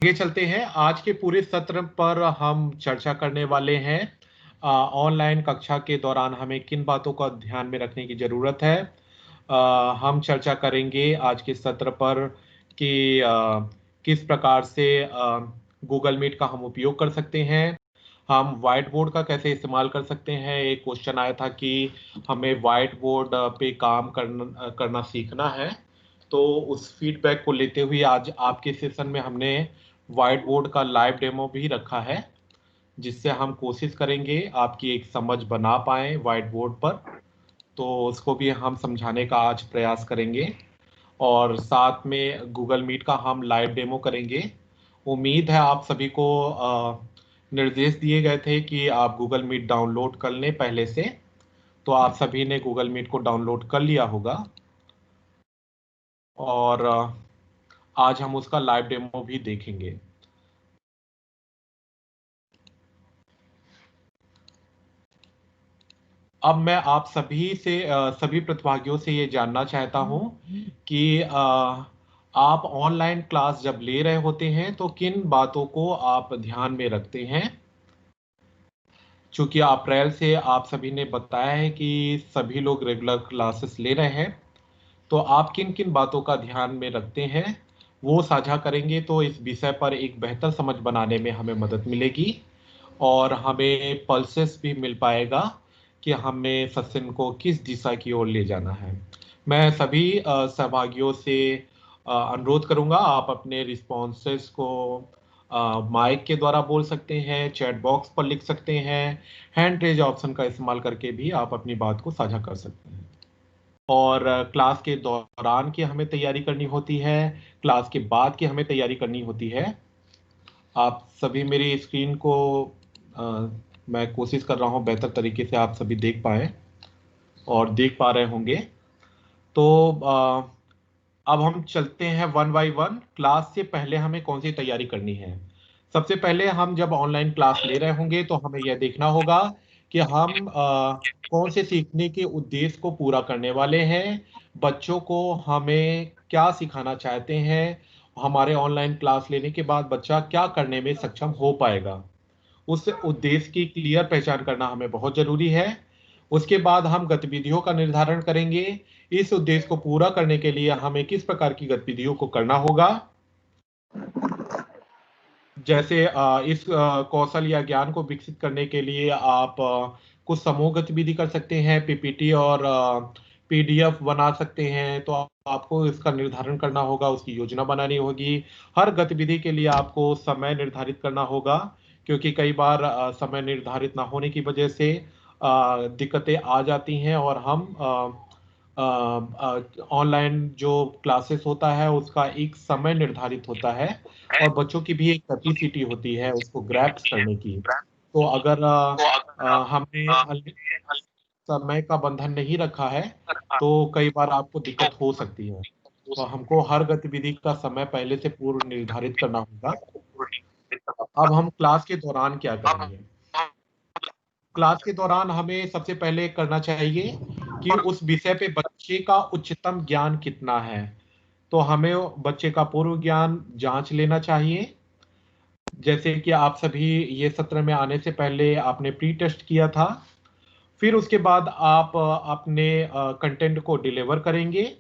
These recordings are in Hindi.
आगे चलते हैं। आज के पूरे सत्र पर हम चर्चा करने वाले हैं ऑनलाइन कक्षा के दौरान हमें किन बातों का ध्यान में रखने की ज़रूरत है। हम चर्चा करेंगे आज के सत्र पर कि किस प्रकार से गूगल मीट का हम उपयोग कर सकते हैं, हम व्हाइट बोर्ड का कैसे इस्तेमाल कर सकते हैं। एक क्वेश्चन आया था कि हमें व्हाइट बोर्ड पे काम करना सीखना है, तो उस फीडबैक को लेते हुए आज आपके सेशन में हमने व्हाइट बोर्ड का लाइव डेमो भी रखा है, जिससे हम कोशिश करेंगे आपकी एक समझ बना पाएँ व्हाइट बोर्ड पर। तो उसको भी हम समझाने का आज प्रयास करेंगे और साथ में गूगल मीट का हम लाइव डेमो करेंगे। उम्मीद है आप सभी को निर्देश दिए गए थे कि आप गूगल मीट डाउनलोड कर लें पहले से, तो आप सभी ने गूगल मीट को डाउनलोड कर लिया होगा और आज हम उसका लाइव डेमो भी देखेंगे। अब मैं आप सभी से सभी प्रतिभागियों से ये जानना चाहता हूँ कि आप ऑनलाइन क्लास जब ले रहे होते हैं तो किन बातों को आप ध्यान में रखते हैं। चूंकि अप्रैल से आप सभी ने बताया है कि सभी लोग रेगुलर क्लासेस ले रहे हैं, तो आप किन किन बातों का ध्यान में रखते हैं वो साझा करेंगे, तो इस विषय पर एक बेहतर समझ बनाने में हमें मदद मिलेगी और हमें पल्सेस भी मिल पाएगा कि हमें सत्संग को किस दिशा की ओर ले जाना है। मैं सभी सहभागियों से अनुरोध करूंगा, आप अपने रिस्पॉन्सेस को माइक के द्वारा बोल सकते हैं, चैट बॉक्स पर लिख सकते हैं, हैंड रेज ऑप्शन का इस्तेमाल करके भी आप अपनी बात को साझा कर सकते हैं। और क्लास के दौरान की हमें तैयारी करनी होती है, क्लास के बाद की हमें तैयारी करनी होती है। आप सभी मेरी स्क्रीन को मैं कोशिश कर रहा हूं बेहतर तरीके से आप सभी देख पाए और देख पा रहे होंगे। तो अब हम चलते हैं वन बाय वन। क्लास से पहले हमें कौन सी तैयारी करनी है। सबसे पहले हम जब ऑनलाइन क्लास ले रहे होंगे तो हमें यह देखना होगा कि हम कौन से सीखने के उद्देश्य को पूरा करने वाले हैं, बच्चों को हमें क्या सिखाना चाहते हैं, हमारे ऑनलाइन क्लास लेने के बाद बच्चा क्या करने में सक्षम हो पाएगा। उस उद्देश्य की क्लियर पहचान करना हमें बहुत जरूरी है। उसके बाद हम गतिविधियों का निर्धारण करेंगे। इस उद्देश्य को पूरा करने के लिए हमें किस प्रकार की गतिविधियों को करना होगा। जैसे इस कौशल या ज्ञान को विकसित करने के लिए आप कुछ समूह गतिविधि कर सकते हैं, पीपीटी और पीडीएफ बना सकते हैं। तो आपको इसका निर्धारण करना होगा, उसकी योजना बनानी होगी। हर गतिविधि के लिए आपको समय निर्धारित करना होगा, क्योंकि कई बार समय निर्धारित ना होने की वजह से दिक्कतें आ जाती हैं और हम ऑनलाइन जो क्लासेस होता है उसका एक समय निर्धारित होता है और बच्चों की भी एक कैपेसिटी होती है उसको ग्रैप्स करने की। तो अगर हमने समय का बंधन नहीं रखा है तो कई बार आपको दिक्कत हो सकती है। तो हमको हर गतिविधि का समय पहले से पूर्व निर्धारित करना होगा। अब हम क्लास के दौरान क्या करेंगे। क्लास के दौरान हमें सबसे पहले करना चाहिए कि उस विषय पे बच्चे का उच्चतम ज्ञान कितना है। तो हमें बच्चे का पूर्व ज्ञान जांच लेना चाहिए। जैसे कि आप सभी ये सत्र में आने से पहले आपने प्री टेस्ट किया था, फिर उसके बाद आप अपने कंटेंट को डिलीवर करेंगे।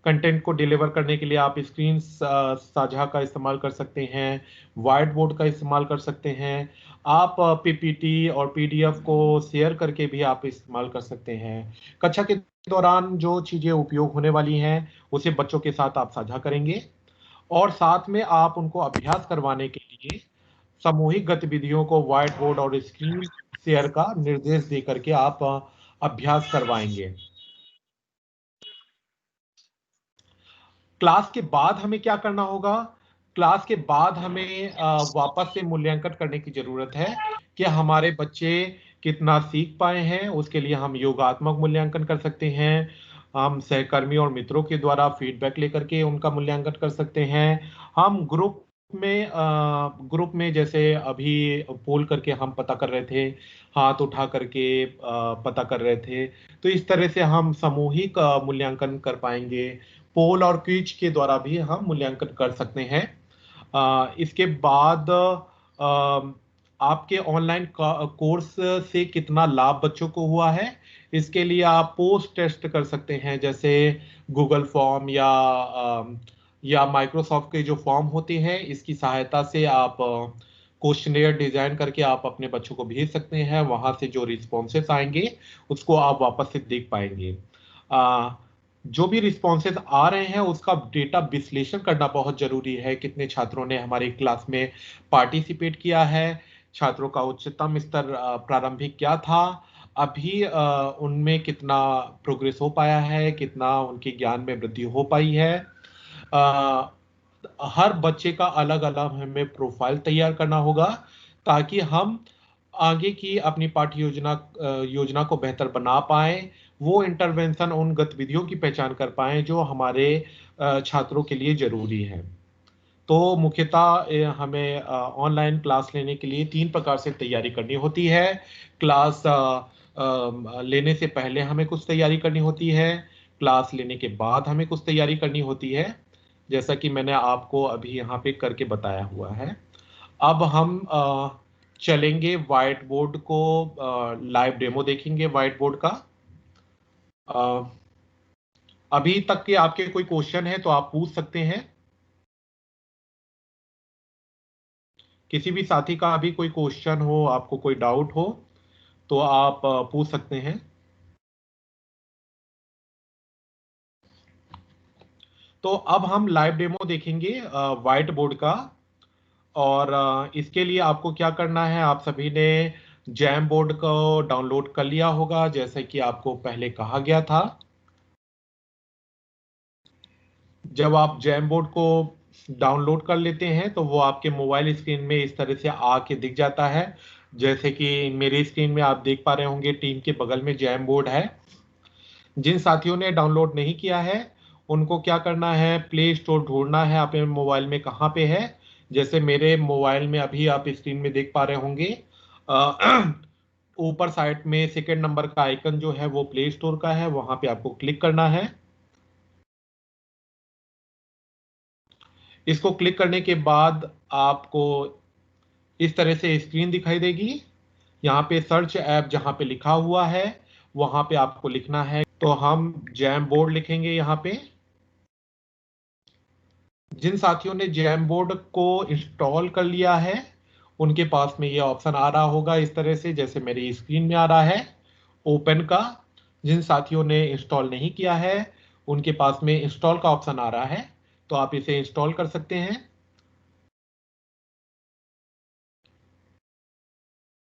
कंटेंट को डिलीवर करने के लिए आप स्क्रीन साझा का इस्तेमाल कर सकते हैं, व्हाइट बोर्ड का इस्तेमाल कर सकते हैं, आप पीपीटी और पीडीएफ को शेयर करके भी आप इस्तेमाल कर सकते हैं। कक्षा के दौरान जो चीज़ें उपयोग होने वाली हैं उसे बच्चों के साथ आप साझा करेंगे और साथ में आप उनको अभ्यास करवाने के लिए सामूहिक गतिविधियों को व्हाइट बोर्ड और स्क्रीन शेयर का निर्देश दे करके आप अभ्यास करवाएंगे। क्लास के बाद हमें क्या करना होगा। क्लास के बाद हमें वापस से मूल्यांकन करने की जरूरत है कि हमारे बच्चे कितना सीख पाए हैं। उसके लिए हम योगात्मक मूल्यांकन कर सकते हैं, हम सहकर्मी और मित्रों के द्वारा फीडबैक लेकर के उनका मूल्यांकन कर सकते हैं। हम ग्रुप में जैसे अभी पोल करके हम पता कर रहे थे, हाथ उठा करके पता कर रहे थे, तो इस तरह से हम सामूहिक मूल्यांकन कर पाएंगे। पोल और क्विज के द्वारा भी हम मूल्यांकन कर सकते हैं। इसके बाद आपके ऑनलाइन कोर्स से कितना लाभ बच्चों को हुआ है, इसके लिए आप पोस्ट टेस्ट कर सकते हैं, जैसे गूगल फॉर्म या माइक्रोसॉफ्ट के जो फॉर्म होते हैं, इसकी सहायता से आप क्वेश्चनेयर डिजाइन करके आप अपने बच्चों को भेज सकते हैं। वहां से जो रिस्पॉन्सेस आएंगे उसको आप वापस से देख पाएंगे। जो भी रिस्पॉन्सेज आ रहे हैं उसका डेटा विश्लेषण करना बहुत जरूरी है। कितने छात्रों ने हमारी क्लास में पार्टिसिपेट किया है, छात्रों का उच्चतम स्तर प्रारंभिक क्या था, अभी उनमें कितना प्रोग्रेस हो पाया है, कितना उनके ज्ञान में वृद्धि हो पाई है। हर बच्चे का अलग अलग हमें प्रोफाइल तैयार करना होगा, ताकि हम आगे की अपनी पाठ्य योजना को बेहतर बना पाए, वो इंटरवेंशन उन गतिविधियों की पहचान कर पाए जो हमारे छात्रों के लिए जरूरी है। तो मुख्यतः हमें ऑनलाइन क्लास लेने के लिए 3 प्रकार से तैयारी करनी होती है। क्लास लेने से पहले हमें कुछ तैयारी करनी होती है, क्लास लेने के बाद हमें कुछ तैयारी करनी होती है, जैसा कि मैंने आपको अभी यहाँ पे करके बताया हुआ है। अब हम चलेंगे व्हाइट बोर्ड को, लाइव डेमो देखेंगे व्हाइट बोर्ड का। अभी तक के आपके कोई क्वेश्चन है तो आप पूछ सकते हैं। किसी भी साथी का अभी कोई क्वेश्चन हो, आपको कोई डाउट हो तो आप पूछ सकते हैं। तो अब हम लाइव डेमो देखेंगे व्हाइट बोर्ड का। और इसके लिए आपको क्या करना है, आप सभी ने जैम बोर्ड को डाउनलोड कर लिया होगा, जैसे कि आपको पहले कहा गया था। जब आप जैम बोर्ड को डाउनलोड कर लेते हैं तो वो आपके मोबाइल स्क्रीन में इस तरह से आके दिख जाता है। जैसे कि मेरी स्क्रीन में आप देख पा रहे होंगे, टीम के बगल में जैम बोर्ड है। जिन साथियों ने डाउनलोड नहीं किया है उनको क्या करना है, प्ले स्टोर ढूंढना है अपने मोबाइल में कहाँ पे है। जैसे मेरे मोबाइल में अभी आप स्क्रीन में देख पा रहे होंगे, ऊपर साइड में सेकेंड नंबर का आइकन जो है वो प्ले स्टोर का है, वहां पे आपको क्लिक करना है। इसको क्लिक करने के बाद आपको इस तरह से स्क्रीन दिखाई देगी। यहाँ पे सर्च ऐप जहाँ पे लिखा हुआ है वहां पे आपको लिखना है, तो हम जैम बोर्ड लिखेंगे यहाँ पे। जिन साथियों ने जैम बोर्ड को इंस्टॉल कर लिया है उनके पास में ये ऑप्शन आ रहा होगा इस तरह से, जैसे मेरी स्क्रीन में आ रहा है ओपन का। जिन साथियों ने इंस्टॉल नहीं किया है उनके पास में इंस्टॉल का ऑप्शन आ रहा है, तो आप इसे इंस्टॉल कर सकते हैं।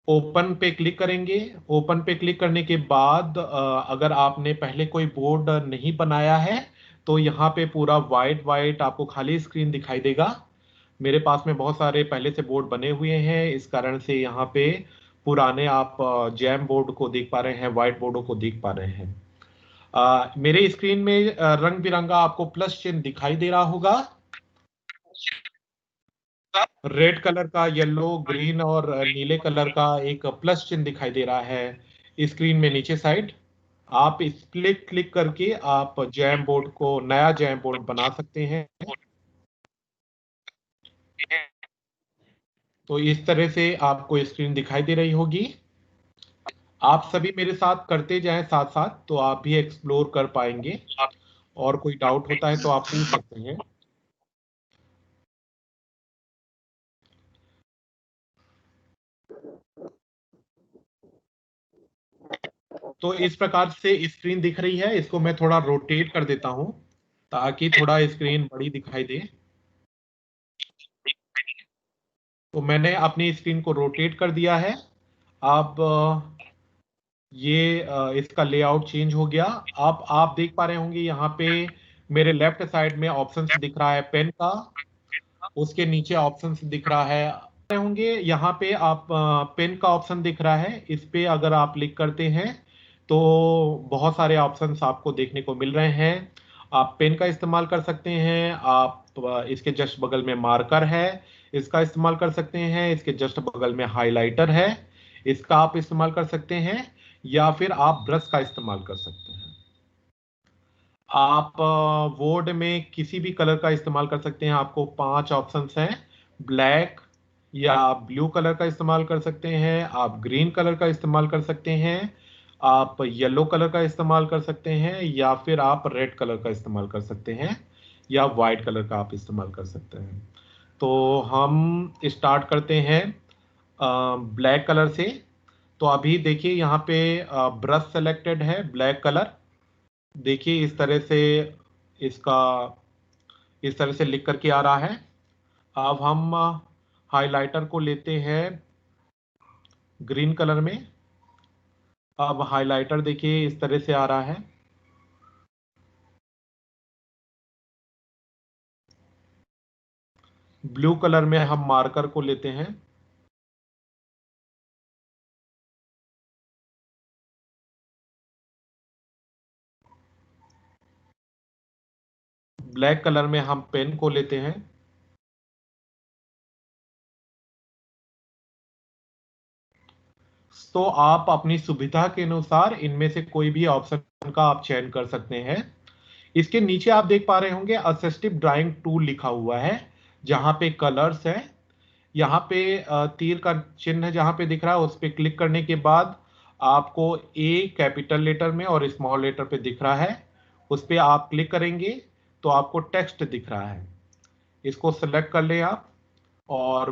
ओपन पे क्लिक करेंगे। ओपन पे क्लिक करने के बाद अगर आपने पहले कोई बोर्ड नहीं बनाया है तो यहाँ पे पूरा वाइट वाइट आपको खाली स्क्रीन दिखाई देगा। मेरे पास में बहुत सारे पहले से बोर्ड बने हुए हैं, इस कारण से यहाँ पे पुराने आप जैम बोर्ड को देख पा रहे हैं, व्हाइट बोर्डों को देख पा रहे हैं। मेरे स्क्रीन में रंग बिरंगा आपको प्लस चिन्ह दिखाई दे रहा होगा, रेड कलर का, येलो, ग्रीन और नीले कलर का एक प्लस चिन्ह दिखाई दे रहा है स्क्रीन में नीचे साइड। आप इस क्लिक क्लिक करके आप जैम बोर्ड को, नया जैम बोर्ड बना सकते हैं। तो इस तरह से आपको स्क्रीन दिखाई दे रही होगी। आप सभी मेरे साथ करते जाएं साथ साथ, तो आप भी एक्सप्लोर कर पाएंगे। और कोई डाउट होता है तो आप पूछ सकते हैं। तो इस प्रकार से स्क्रीन दिख रही है, इसको मैं थोड़ा रोटेट कर देता हूं ताकि थोड़ा स्क्रीन बड़ी दिखाई दे। तो मैंने अपनी स्क्रीन को रोटेट कर दिया है। अब ये इसका लेआउट चेंज हो गया। आप देख पा रहे होंगे यहाँ पे मेरे लेफ्ट साइड में ऑप्शंस दिख रहा है पेन का, उसके नीचे ऑप्शंस दिख रहा है होंगे यहाँ पे आप पेन का ऑप्शन दिख रहा है, इस पे अगर आप क्लिक करते हैं तो बहुत सारे ऑप्शंस आपको देखने को मिल रहे हैं। आप पेन का इस्तेमाल कर सकते हैं, आप इसके जस्ट बगल में मार्कर है, इसका इस्तेमाल कर सकते हैं, इसके जस्ट बगल में हाइलाइटर है, इसका आप इस्तेमाल कर सकते हैं, या फिर आप ब्रश का इस्तेमाल कर सकते हैं। आप वर्ड में किसी भी कलर का इस्तेमाल कर सकते हैं। आपको 5 ऑप्शंस हैं, ब्लैक या आप ब्लू कलर का इस्तेमाल कर सकते हैं, आप ग्रीन कलर का इस्तेमाल कर सकते हैं, आप येलो कलर का इस्तेमाल कर सकते हैं, या फिर आप रेड कलर का इस्तेमाल कर सकते हैं, या वाइट कलर का आप इस्तेमाल कर सकते हैं। तो हम स्टार्ट करते हैं ब्लैक कलर से। तो अभी देखिए यहाँ पे ब्रश सेलेक्टेड है ब्लैक कलर। देखिए इसका इस तरह से लिख करके आ रहा है। अब हम हाइलाइटर को लेते हैं ग्रीन कलर में। अब हाइलाइटर देखिए इस तरह से आ रहा है। ब्लू कलर में हम मार्कर को लेते हैं। ब्लैक कलर में हम पेन को लेते हैं। तो आप अपनी सुविधा के अनुसार इनमें से कोई भी ऑप्शन का आप चयन कर सकते हैं। इसके नीचे आप देख पा रहे होंगे असिस्टिव ड्राइंग टूल लिखा हुआ है, जहां पे कलर्स है। यहाँ पे तीर का चिन्ह जहां पे दिख रहा है उस पर क्लिक करने के बाद आपको ए कैपिटल लेटर में और स्मॉल लेटर पे दिख रहा है, उस पर आप क्लिक करेंगे तो आपको टेक्स्ट दिख रहा है। इसको सेलेक्ट कर लें आप और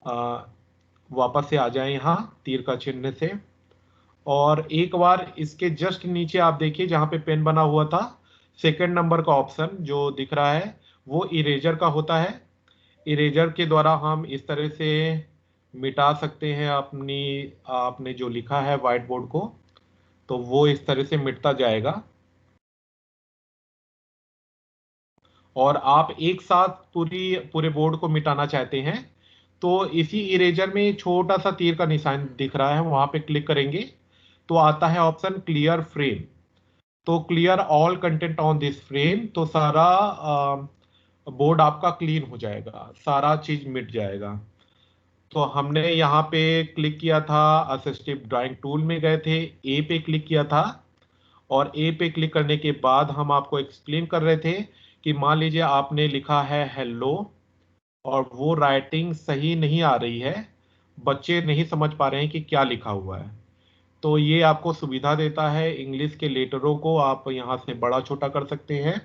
आ, वापस से आ जाए यहाँ तीर का चिन्ह से। और एक बार इसके जस्ट नीचे आप देखिए जहां पे पेन बना हुआ था, सेकंड नंबर का ऑप्शन जो दिख रहा है वो इरेजर का होता है। इरेजर के द्वारा हम इस तरह से मिटा सकते हैं आपने जो लिखा है व्हाइट बोर्ड को, तो वो इस तरह से मिटता जाएगा। और आप एक साथ पूरे बोर्ड को मिटाना चाहते हैं तो इसी इरेजर में छोटा सा तीर का निशान दिख रहा है, वहां पे क्लिक करेंगे तो आता है ऑप्शन क्लियर फ्रेम। तो clear all content on this frame, तो सारा बोर्ड आपका क्लीन हो जाएगा, सारा चीज मिट जाएगा। तो हमने यहाँ पे क्लिक किया था, असिस्टिव ड्राइंग टूल में गए थे, ए पे क्लिक किया था। और ए पे क्लिक करने के बाद हम आपको एक्सप्लेन कर रहे थे कि मान लीजिए आपने लिखा है हेलो और वो राइटिंग सही नहीं आ रही है, बच्चे नहीं समझ पा रहे हैं कि क्या लिखा हुआ है। तो ये आपको सुविधा देता है, इंग्लिश के लेटरों को आप यहाँ से बड़ा छोटा कर सकते हैं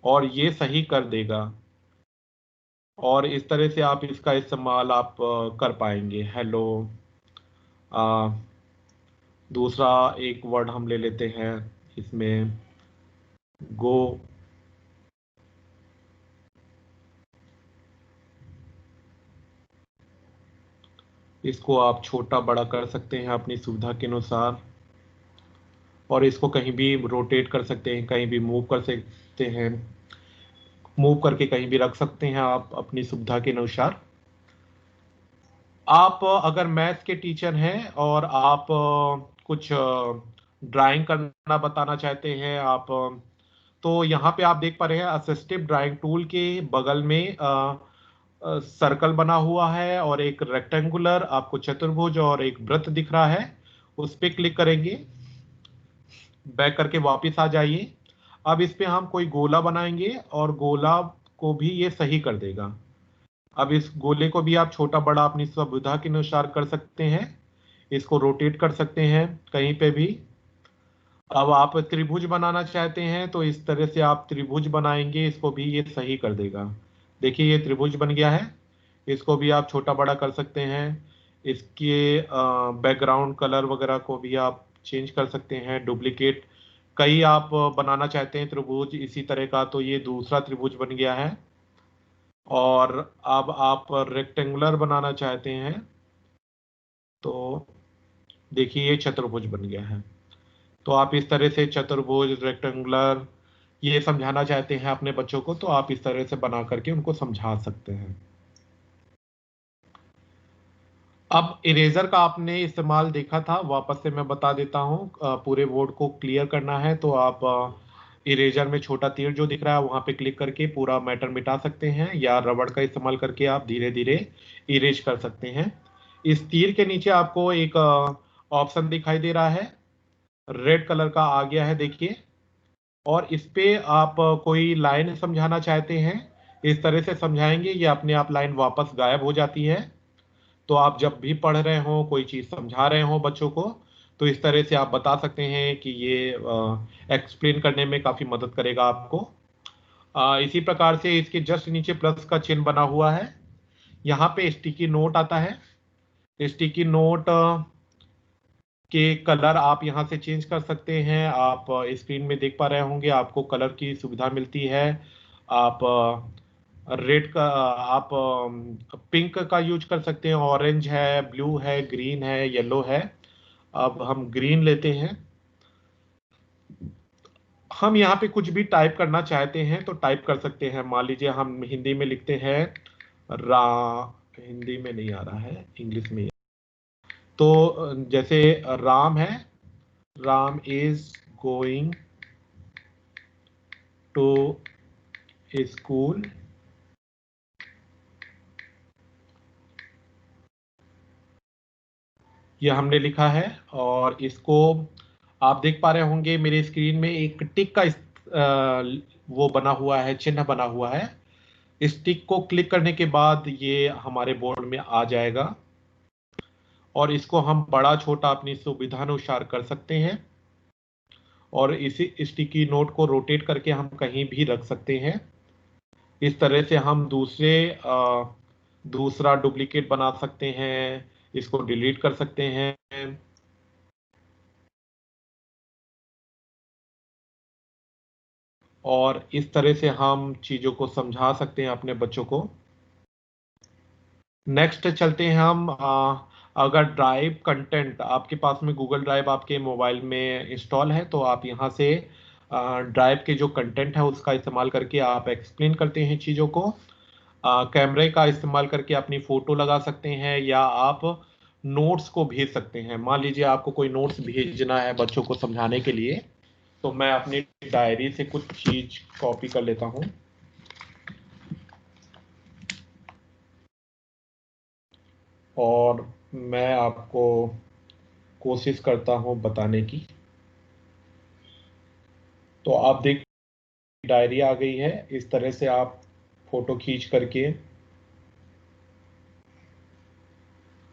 और ये सही कर देगा। और इस तरह से आप इसका इस्तेमाल आप कर पाएंगे। हेलो, दूसरा एक वर्ड हम ले लेते हैं इसमें, गो। इसको आप छोटा बड़ा कर सकते हैं अपनी सुविधा के अनुसार, और इसको कहीं भी रोटेट कर सकते हैं, कहीं भी मूव कर सकते हैं, मूव करके कहीं भी रख सकते हैं आप अपनी सुविधा के अनुसार। आप अगर मैथ्स के टीचर हैं और आप कुछ ड्राइंग करना बताना चाहते हैं आप, तो यहाँ पे आप देख पा रहे हैं असिस्टिव ड्राइंग टूल के बगल में सर्कल बना हुआ है और एक रेक्टेंगुलर आपको चतुर्भुज और एक वृत्त दिख रहा है, उस पर क्लिक करेंगे। बैक करके वापस आ जाइए। अब इस पे हम कोई गोला बनाएंगे और गोला को भी ये सही कर देगा। अब इस गोले को भी आप छोटा बड़ा अपनी सुविधा के अनुसार कर सकते हैं, इसको रोटेट कर सकते हैं कहीं पे भी। अब आप त्रिभुज बनाना चाहते हैं तो इस तरह से आप त्रिभुज बनाएंगे, इसको भी ये सही कर देगा। देखिए ये त्रिभुज बन गया है, इसको भी आप छोटा बड़ा कर सकते हैं। इसके बैकग्राउंड कलर वगैरह को भी आप चेंज कर सकते हैं, डुप्लीकेट कई आप बनाना चाहते हैं त्रिभुज इसी तरह का, तो ये दूसरा त्रिभुज बन गया है। और अब आप रेक्टेंगुलर बनाना चाहते हैं तो देखिए ये चतुर्भुज बन गया है। तो आप इस तरह से चतुर्भुज, रेक्टेंगुलर ये समझाना चाहते हैं अपने बच्चों को, तो आप इस तरह से बना करके उनको समझा सकते हैं। अब इरेजर का आपने इस्तेमाल देखा था, वापस से मैं बता देता हूँ। पूरे बोर्ड को क्लियर करना है तो आप इरेजर में छोटा तीर जो दिख रहा है वहां पे क्लिक करके पूरा मैटर मिटा सकते हैं, या रबड़ का इस्तेमाल करके आप धीरे धीरे इरेज कर सकते हैं। इस तीर के नीचे आपको एक ऑप्शन दिखाई दे रहा है, रेड कलर का आ गया है देखिए। और इस पे आप कोई लाइन समझाना चाहते हैं इस तरह से समझाएंगे, ये अपने आप लाइन वापस गायब हो जाती है। तो आप जब भी पढ़ रहे हो, कोई चीज़ समझा रहे हो बच्चों को, तो इस तरह से आप बता सकते हैं कि ये एक्सप्लेन करने में काफ़ी मदद करेगा आपको। इसी प्रकार से इसके जस्ट नीचे प्लस का चिन्ह बना हुआ है, यहाँ पे स्टिकी नोट आता है। स्टिकी नोट के कलर आप यहाँ से चेंज कर सकते हैं। आप स्क्रीन में देख पा रहे होंगे, आपको कलर की सुविधा मिलती है। आप रेड का, आप पिंक का यूज कर सकते हैं, ऑरेंज है, ब्लू है, ग्रीन है, येलो है। अब हम ग्रीन लेते हैं। हम यहाँ पे कुछ भी टाइप करना चाहते हैं तो टाइप कर सकते हैं। मान लीजिए हम हिंदी में लिखते हैं रा, हिंदी में नहीं आ रहा है, इंग्लिश में। तो जैसे राम है, Ram is going to school. ये हमने लिखा है, और इसको आप देख पा रहे होंगे मेरे स्क्रीन में एक टिक का वो बना हुआ है, चिन्ह बना हुआ है। इस टिक को क्लिक करने के बाद ये हमारे बोर्ड में आ जाएगा, और इसको हम बड़ा छोटा अपनी सुविधानुसार कर सकते हैं। और इसी स्टिकी नोट को रोटेट करके हम कहीं भी रख सकते हैं। इस तरह से हम दूसरा डुप्लीकेट बना सकते हैं, इसको डिलीट कर सकते हैं। और इस तरह से हम चीज़ों को समझा सकते हैं अपने बच्चों को। नेक्स्ट चलते हैं हम। अगर ड्राइव कंटेंट आपके पास में, गूगल ड्राइव आपके मोबाइल में इंस्टॉल है, तो आप यहाँ से ड्राइव के जो कंटेंट है उसका इस्तेमाल करके आप एक्सप्लेन करते हैं चीज़ों को। कैमरे का इस्तेमाल करके अपनी फ़ोटो लगा सकते हैं, या आप नोट्स को भेज सकते हैं। मान लीजिए आपको कोई नोट्स भेजना है बच्चों को समझाने के लिए, तो मैं अपनी डायरी से कुछ चीज़ कॉपी कर लेता हूँ। और मैं आपको कोशिश करता हूँ बताने की। तो आप देख, डायरी आ गई है। इस तरह से आप फोटो खींच करके,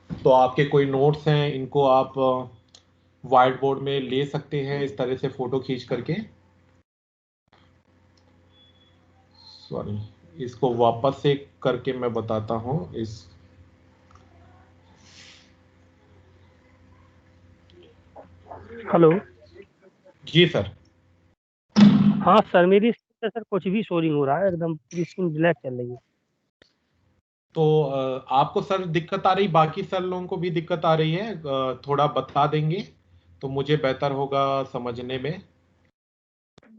तो आपके कोई नोट्स हैं इनको आप व्हाइट बोर्ड में ले सकते हैं, इस तरह से फोटो खींच करके। सॉरी, इसको वापस से करके मैं बताता हूँ। इस हेलो। जी सर। हाँ सर, मेरी स्क्रीन पे सर कुछ भी शोरिंग हो रहा है, एकदम पूरी स्क्रीन ब्लैक चल रही है। तो आपको सर दिक्कत आ रही, बाकी सर लोगों को भी दिक्कत आ रही है? थोड़ा बता देंगे तो मुझे बेहतर होगा समझने में।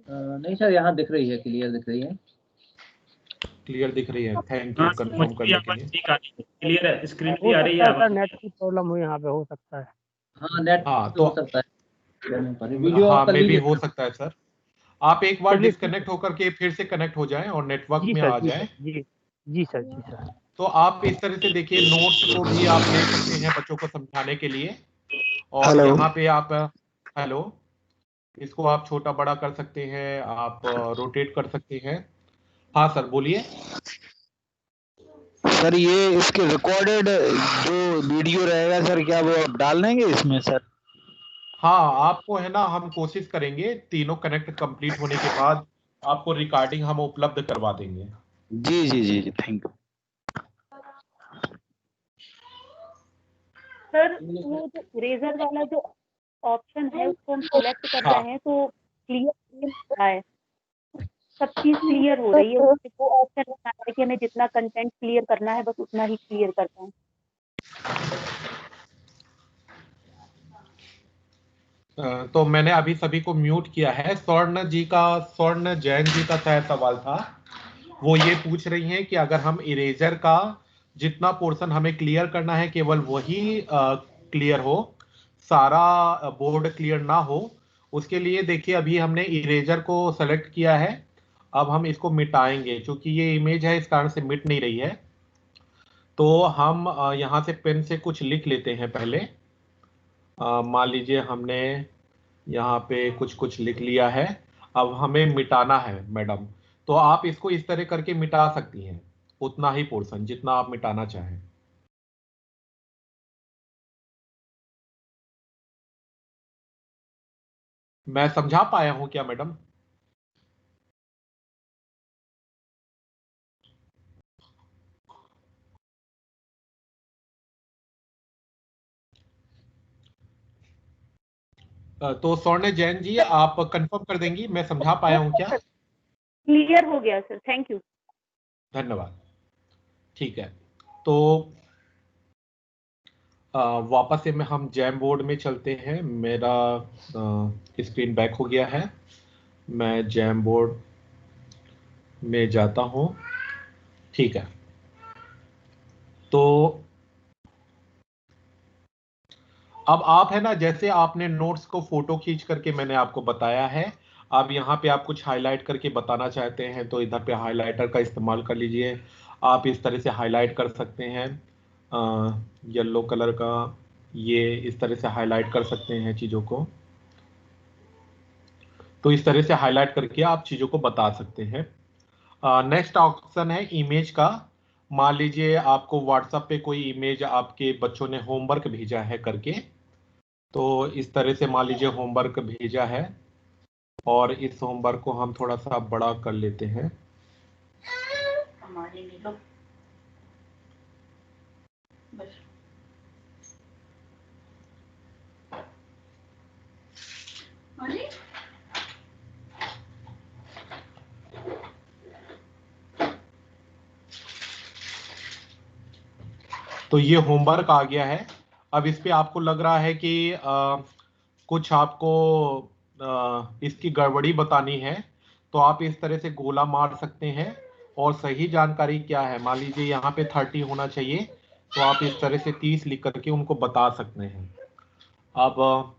नहीं सर, यहाँ दिख रही है, क्लियर दिख रही है। क्लियर दिख रही है, थैंक यू हाँ सर, कंफर्म मुझे भी करने के आवाज लिए। ठीक आ रही है, क्लियर है, स्क्रीन भी हो आ रही सकता है, है सर आवाज भी नेट की प्रॉब्लम हो, यहाँ पे हो सकता है। हाँ, नेट हाँ पे तो, हो सकता है। वीडियो हाँ ऑफ कर मे भी लीजिए हो सर। सकता है सर। आप एक बार चलिए ठीक है। डिस्कनेक्ट होकर के फिर से कनेक्ट हो जाएं और नेटवर्क जी में सर, आ जी सर, जाएं। जी। जी सर, जी सर। तो आप इस तरह से देखिए, नोट्स को भी आप ले सकते हैं बच्चों को समझाने के लिए। और हेलो। यहाँ पे आप, हेलो, इसको आप छोटा बड़ा कर सकते हैं, आप रोटेट कर सकते हैं। हाँ सर बोलिए। सर ये इसके रिकॉर्डेड जो वीडियो रहेगा सर, क्या वो आप डाल देंगे इसमें सर? हाँ, आपको है ना, हम कोशिश करेंगे तीनों कनेक्ट कंप्लीट होने के बाद आपको रिकॉर्डिंग हम उपलब्ध करवा देंगे। जी जी जी जी, थैंक यू। सर वो जो इरेजर वाला जो ऑप्शन है उसको हम सिलेक्ट कर हाँ, रहे हैं तो क्लियर हो रहा है, सब चीज क्लियर हो रही है। वो ऑप्शन बता है कि हमें जितना कंटेंट क्लियर करना है बस उतना ही क्लियर करता है। तो मैंने अभी सभी को म्यूट किया है। स्वर्ण जैन जी का शायद सवाल था। वो ये पूछ रही हैं कि अगर हम इरेजर का जितना पोर्शन हमें क्लियर करना है केवल वही क्लियर हो, सारा बोर्ड क्लियर ना हो, उसके लिए देखिए अभी हमने इरेजर को सेलेक्ट किया है। अब हम इसको मिटाएंगे, क्योंकि ये इमेज है इस कारण से मिट नहीं रही है। तो हम यहाँ से पेन से कुछ लिख लेते हैं पहले। मान लीजिए हमने यहाँ पे कुछ कुछ लिख लिया है। अब हमें मिटाना है मैडम, तो आप इसको इस तरह करके मिटा सकती हैं, उतना ही पोर्शन जितना आप मिटाना चाहें। मैं समझा पाया हूं क्या मैडम? तो स्वर्ण जैन जी, आप कंफर्म कर देंगी मैं समझा पाया हूं क्या? क्लियर हो गया सर, थैंक यू। धन्यवाद। ठीक है, तो वापस से हम जैम बोर्ड में चलते हैं। मेरा स्क्रीन बैक हो गया है, मैं जैम बोर्ड में जाता हूं। ठीक है, तो अब आप है ना, जैसे आपने नोट्स को फोटो खींच करके मैंने आपको बताया है, अब यहाँ पे आप कुछ हाईलाइट करके बताना चाहते हैं तो इधर पे हाइलाइटर का इस्तेमाल कर लीजिए। आप इस तरह से हाईलाइट कर सकते हैं, येलो कलर का, ये इस तरह से हाईलाइट कर सकते हैं चीज़ों को। तो इस तरह से हाईलाइट करके आप चीज़ों को बता सकते हैं। नेक्स्ट ऑप्शन है इमेज का। मान लीजिए आपको व्हाट्सएप पे कोई इमेज आपके बच्चों ने होमवर्क भेजा है करके, तो इस तरह से मान लीजिए होमवर्क भेजा है और इस होमवर्क को हम थोड़ा सा बड़ा कर लेते हैं। तो ये होमवर्क आ गया है। अब इस पे आपको लग रहा है कि कुछ आपको इसकी गड़बड़ी बतानी है, तो आप इस तरह से गोला मार सकते हैं और सही जानकारी क्या है, मान लीजिए यहाँ पे 30 होना चाहिए, तो आप इस तरह से 30 लिख करके उनको बता सकते हैं। अब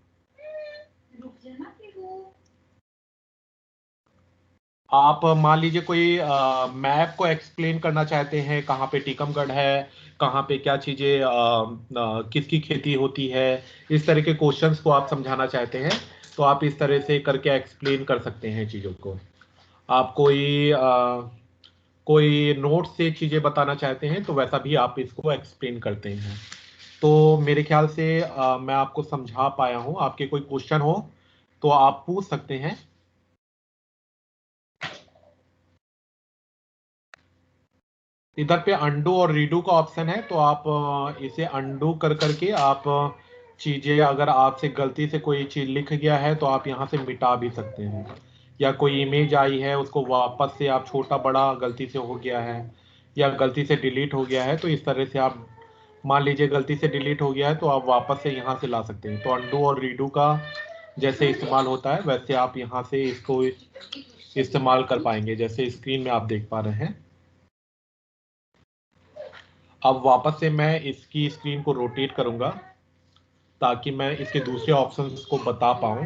आप मान लीजिए कोई मैप को एक्सप्लेन करना चाहते हैं, कहाँ पे टीकमगढ़ है, कहाँ पे क्या चीज़ें किसकी खेती होती है, इस तरह के क्वेश्चंस को आप समझाना चाहते हैं, तो आप इस तरह से करके एक्सप्लेन कर सकते हैं चीज़ों को। आप कोई नोट से चीज़ें बताना चाहते हैं तो वैसा भी आप इसको एक्सप्लेन करते हैं। तो मेरे ख्याल से मैं आपको समझा पाया हूँ। आपके कोई क्वेश्चन हो तो आप पूछ सकते हैं। इधर पे अंडू और रीडू का ऑप्शन है, तो आप इसे अंडू कर करके आप चीज़ें, अगर आपसे गलती से कोई चीज़ लिख गया है तो आप यहाँ से मिटा भी सकते हैं, या कोई इमेज आई है उसको वापस से आप छोटा बड़ा गलती से हो गया है या गलती से डिलीट हो गया है, तो इस तरह से आप मान लीजिए गलती से डिलीट हो गया है तो आप वापस से यहाँ से ला सकते हैं। तो अंडू और रीडू का जैसे इस्तेमाल होता है वैसे आप यहाँ से इसको इस्तेमाल कर पाएंगे, जैसे स्क्रीन में आप देख पा रहे हैं। अब वापस से मैं इसकी स्क्रीन को रोटेट करूंगा ताकि मैं इसके दूसरे ऑप्शंस को बता पाऊं।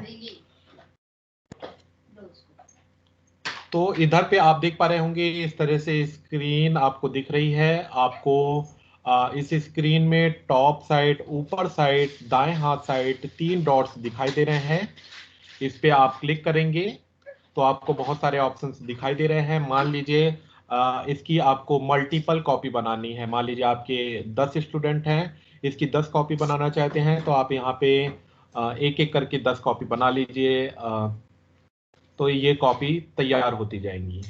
तो इधर पे आप देख पा रहे होंगे इस तरह से स्क्रीन आपको दिख रही है। आपको इस स्क्रीन में टॉप साइड, ऊपर साइड, दाएं हाथ साइड 3 डॉट्स दिखाई दे रहे हैं। इस पे आप क्लिक करेंगे तो आपको बहुत सारे ऑप्शंस दिखाई दे रहे हैं। मान लीजिए इसकी आपको मल्टीपल कॉपी बनानी है, मान लीजिए आपके 10 स्टूडेंट हैं, इसकी 10 कॉपी बनाना चाहते हैं, तो आप यहाँ पे एक एक करके 10 कॉपी बना लीजिए, तो ये कॉपी तैयार होती जाएंगी।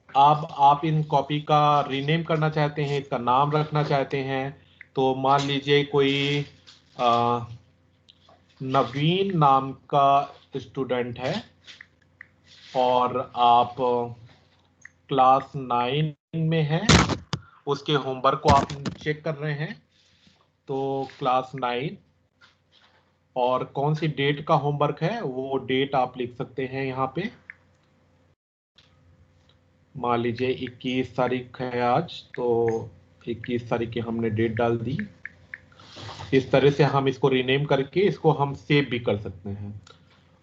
अब आप इन कॉपी का रीनेम करना चाहते हैं, इसका नाम रखना चाहते हैं, तो मान लीजिए कोई नवीन नाम का स्टूडेंट है और आप क्लास 9 में हैं, उसके होमवर्क को आप चेक कर रहे हैं, तो क्लास 9 और कौन सी डेट का होमवर्क है वो डेट आप लिख सकते हैं यहाँ पे। मान लीजिए 21 तारीख है आज, तो 21 तारीख की हमने डेट डाल दी। इस तरह से हम इसको रीनेम करके इसको हम सेव भी कर सकते हैं।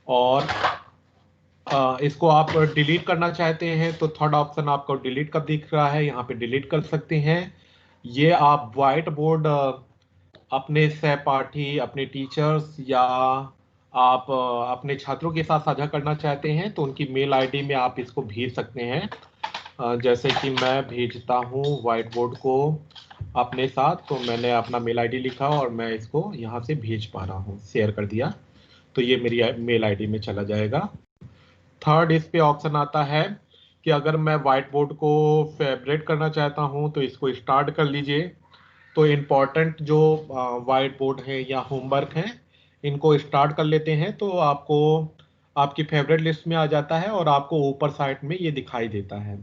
और इसको आप डिलीट करना चाहते हैं तो थर्ड ऑप्शन आपको डिलीट का दिख रहा है, यहाँ पे डिलीट कर सकते हैं। ये आप व्हाइट बोर्ड अपने सहपाठी, अपने टीचर्स या आप अपने छात्रों के साथ साझा करना चाहते हैं तो उनकी मेल आईडी में आप इसको भेज सकते हैं। जैसे कि मैं भेजता हूँ व्हाइट बोर्ड को अपने साथ, तो मैंने अपना मेल आईडी लिखा और मैं इसको यहाँ से भेज पा रहा हूँ, शेयर कर दिया, तो ये मेरी मेल आईडी में चला जाएगा। थर्ड इस पे ऑप्शन आता है कि अगर मैं व्हाइट बोर्ड को फेवरेट करना चाहता हूँ तो इसको स्टार्ट कर लीजिए। तो इम्पॉर्टेंट जो व्हाइट बोर्ड है या होमवर्क है इनको स्टार्ट कर लेते हैं तो आपको आपकी फेवरेट लिस्ट में आ जाता है और आपको ऊपर साइड में ये दिखाई देता है।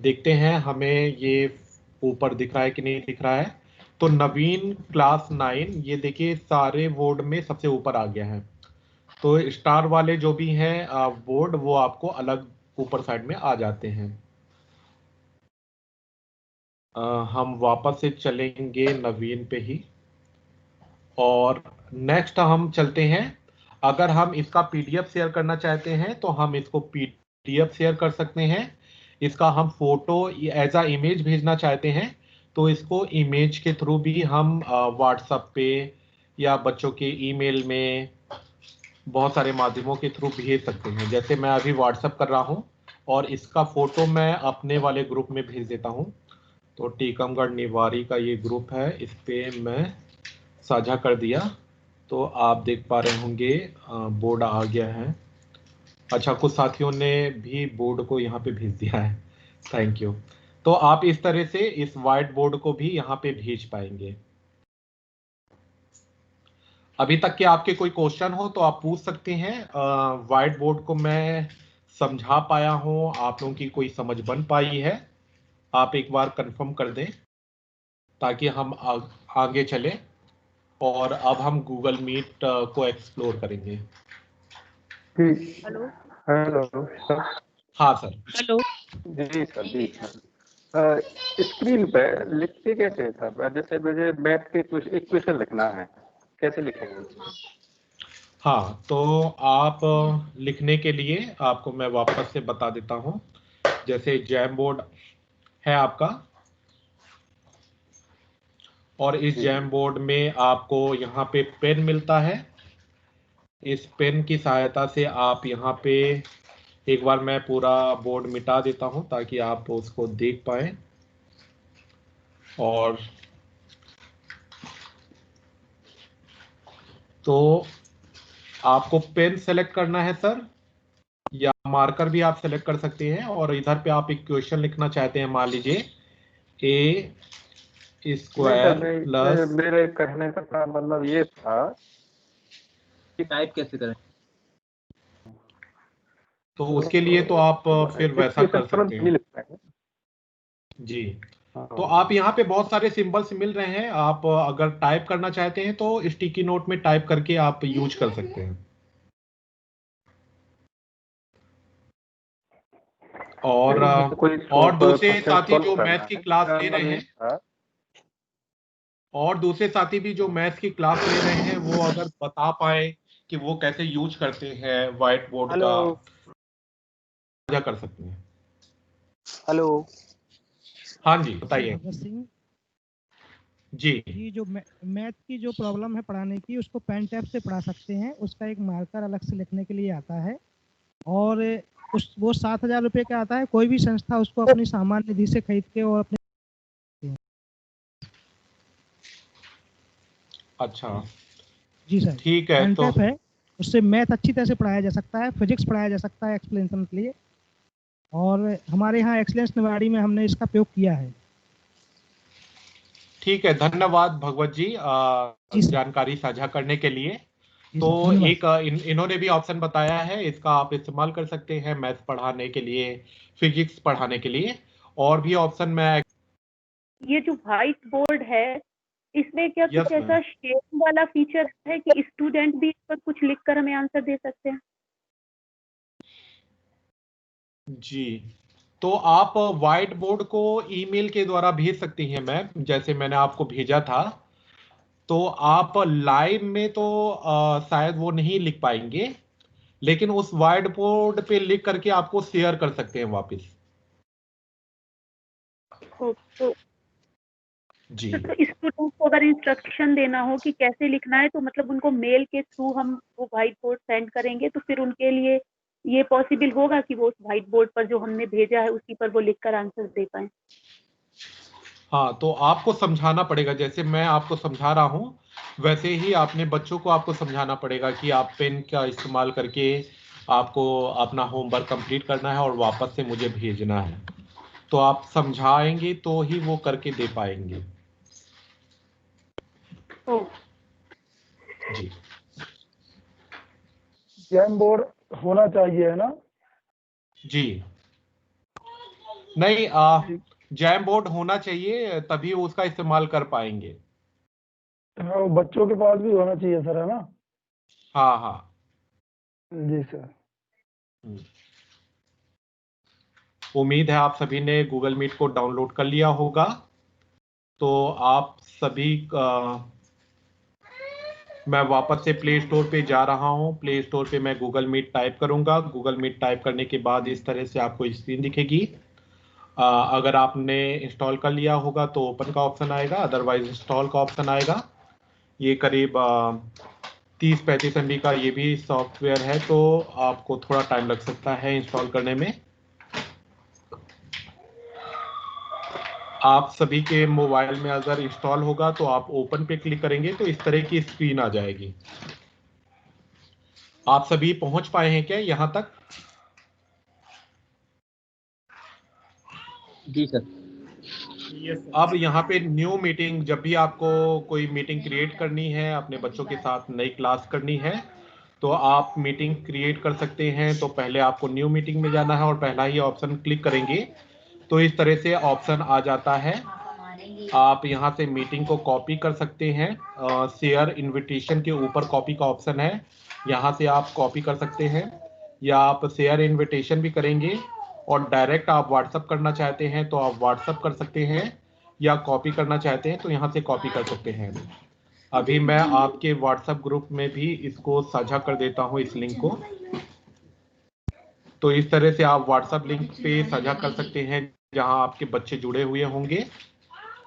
देखते हैं हमें ये ऊपर दिख रहा है कि नहीं दिख रहा है। तो नवीन क्लास 9, ये देखिए सारे बोर्ड में सबसे ऊपर आ गया है। तो स्टार वाले जो भी हैं बोर्ड वो आपको अलग ऊपर साइड में आ जाते हैं। हम वापस से चलेंगे नवीन पे ही और नेक्स्ट हम चलते हैं। अगर हम इसका पीडीएफ शेयर करना चाहते हैं तो हम इसको पीडीएफ शेयर कर सकते हैं। इसका हम फोटो एज अ इमेज भेजना चाहते हैं तो इसको इमेज के थ्रू भी हम व्हाट्सएप पे या बच्चों के ईमेल में बहुत सारे माध्यमों के थ्रू भेज सकते हैं। जैसे मैं अभी व्हाट्सएप कर रहा हूं और इसका फोटो मैं अपने वाले ग्रुप में भेज देता हूं। तो टीकमगढ़ निवारी का ये ग्रुप है, इस पे मैं साझा कर दिया तो आप देख पा रहे होंगे बोर्ड आ गया है। अच्छा, कुछ साथियों ने भी बोर्ड को यहाँ पे भेज दिया है, थैंक यू। तो आप इस तरह से इस व्हाइट बोर्ड को भी यहाँ पे भेज पाएंगे। अभी तक के आपके कोई क्वेश्चन हो तो आप पूछ सकते हैं। व्हाइट बोर्ड को मैं समझा पाया हूँ, आप लोगों की कोई समझ बन पाई है? आप एक बार कंफर्म कर दें ताकि हम आगे चले और अब हम गूगल मीट को एक्सप्लोर करेंगे। Hello hello sir. हाँ सर। हेलो जी सर, जी सर। स्क्रीन पे लिखते कैसे हैं सर? जैसे मुझे मैथ के कुछ इक्वेशन लिखना है, कैसे लिखेंगे? हाँ, तो आप लिखने के लिए आपको मैं वापस से बता देता हूँ। जैसे जैम बोर्ड है आपका और इस जैम बोर्ड में आपको यहाँ पे पेन मिलता है। इस पेन की सहायता से आप यहाँ पे, एक बार मैं पूरा बोर्ड मिटा देता हूँ ताकि आप उसको देख पाए। और तो आपको पेन सेलेक्ट करना है सर, या मार्कर भी आप सेलेक्ट कर सकते हैं और इधर पे आप इक्वेशन लिखना चाहते हैं, मान लीजिए ए स्क्वायर प्लस। मेरे कहने का मतलब ये था कि टाइप कैसे करें। तो उसके लिए तो आप फिर वैसा कर सकते हैं। लिख पाएंगे जी, तो आप यहाँ पे बहुत सारे सिंबल्स मिल रहे हैं, आप अगर टाइप करना चाहते हैं तो स्टिकी नोट में टाइप करके आप यूज कर सकते हैं। और दूसरे साथी जो मैथ की क्लास ले रहे हैं, और दूसरे साथी भी जो मैथ्स की क्लास ले रहे हैं वो अगर बता पाए कि वो कैसे यूज करते हैं व्हाइट बोर्ड का, साझा कर सकते हैं। हेलो। हाँ जी, बताइए। भगत सिंह जी जी, जो मैथ की जो प्रॉब्लम है पढ़ाने की, उसको पेन टैब से पढ़ा सकते हैं। उसका एक मार्कर अलग से लिखने के लिए आता है और वो 7,000 रुपये का आता है। कोई भी संस्था उसको अपनी सामान्य निधि से खरीद के और अपने। अच्छा जी सर, ठीक है। पेन तो टैब है, उससे मैथ अच्छी तरह से पढ़ाया जा सकता है, फिजिक्स पढ़ाया जा सकता है एक्सप्लेनेशन के लिए। और हमारे यहाँ एक्सीलेंस निवाड़ी में हमने इसका प्रयोग किया है। ठीक है, धन्यवाद भगवत जी जानकारी साझा करने के लिए। तो एक इन्होंने भी ऑप्शन बताया है, इसका आप इस्तेमाल कर सकते हैं मैथ्स पढ़ाने के लिए, फिजिक्स पढ़ाने के लिए। और भी ऑप्शन मैं, ये जो व्हाइट बोर्ड है इसमें क्या Yes, कुछ ऐसा शेयरिंग वाला फीचर है कि स्टूडेंट भी इस पर कुछ लिखकर हमें आंसर दे सकते हैं? जी, तो आप व्हाइट बोर्ड को ईमेल के द्वारा भेज सकती हैं मैम, जैसे मैंने आपको भेजा था। तो आप लाइव में तो शायद वो नहीं लिख पाएंगे, लेकिन उस व्हाइट बोर्ड पे लिख करके आपको शेयर कर सकते हैं वापस। तो जी तो स्टूडेंट को अगर इंस्ट्रक्शन देना हो कि कैसे लिखना है, तो मतलब उनको मेल के थ्रू हम वो व्हाइट बोर्ड सेंड करेंगे, तो फिर उनके लिए ये पॉसिबल होगा कि वो उस व्हाइट बोर्ड पर जो हमने भेजा है उसी पर वो लिखकर आंसर दे पाए? हाँ, तो आपको समझाना पड़ेगा, जैसे मैं आपको समझा रहा हूँ वैसे ही आपने बच्चों को आपको समझाना पड़ेगा कि आप पेन का इस्तेमाल करके आपको अपना होमवर्क कंप्लीट करना है और वापस से मुझे भेजना है। तो आप समझाएंगे तो ही वो करके दे पाएंगे। ओ, जी जैम बोर्ड होना चाहिए, है ना? जी नहीं, जैम बोर्ड होना चाहिए तभी वो उसका इस्तेमाल कर पाएंगे। हाँ, वो बच्चों के पास भी होना चाहिए सर, है ना? हाँ हाँ। जी सर। उम्मीद है आप सभी ने गूगल मीट को डाउनलोड कर लिया होगा। तो आप सभी मैं वापस से प्ले स्टोर पे जा रहा हूँ। प्ले स्टोर पे मैं गूगल मीट टाइप करूंगा। गूगल मीट टाइप करने के बाद इस तरह से आपको स्क्रीन दिखेगी। अगर आपने इंस्टॉल कर लिया होगा तो ओपन का ऑप्शन आएगा, अदरवाइज इंस्टॉल का ऑप्शन आएगा। ये करीब 30-35 MB का ये भी सॉफ्टवेयर है, तो आपको थोड़ा टाइम लग सकता है इंस्टॉल करने में। आप सभी के मोबाइल में अगर इंस्टॉल होगा तो आप ओपन पे क्लिक करेंगे तो इस तरह की स्क्रीन आ जाएगी। आप सभी पहुंच पाए हैं क्या यहां तक? जी सर। अब यहाँ पे न्यू मीटिंग, जब भी आपको कोई मीटिंग क्रिएट करनी है, अपने बच्चों के साथ नई क्लास करनी है, तो आप मीटिंग क्रिएट कर सकते हैं। तो पहले आपको न्यू मीटिंग में जाना है और पहला ही ऑप्शन क्लिक करेंगे तो इस तरह से ऑप्शन आ जाता है। आप यहाँ से मीटिंग को कॉपी कर सकते हैं। शेयर इनविटेशन के ऊपर कॉपी का ऑप्शन है, यहाँ से आप कॉपी कर सकते हैं, या आप शेयर इनविटेशन भी करेंगे और डायरेक्ट आप व्हाट्सअप करना चाहते हैं तो आप व्हाट्सअप कर सकते हैं, या कॉपी करना चाहते हैं तो यहाँ से कॉपी कर सकते हैं। अभी मैं आपके व्हाट्सएप ग्रुप में भी इसको साझा कर देता हूँ, इस लिंक को। तो इस तरह से आप व्हाट्सएप लिंक पे साझा कर सकते हैं जहां आपके बच्चे जुड़े हुए होंगे।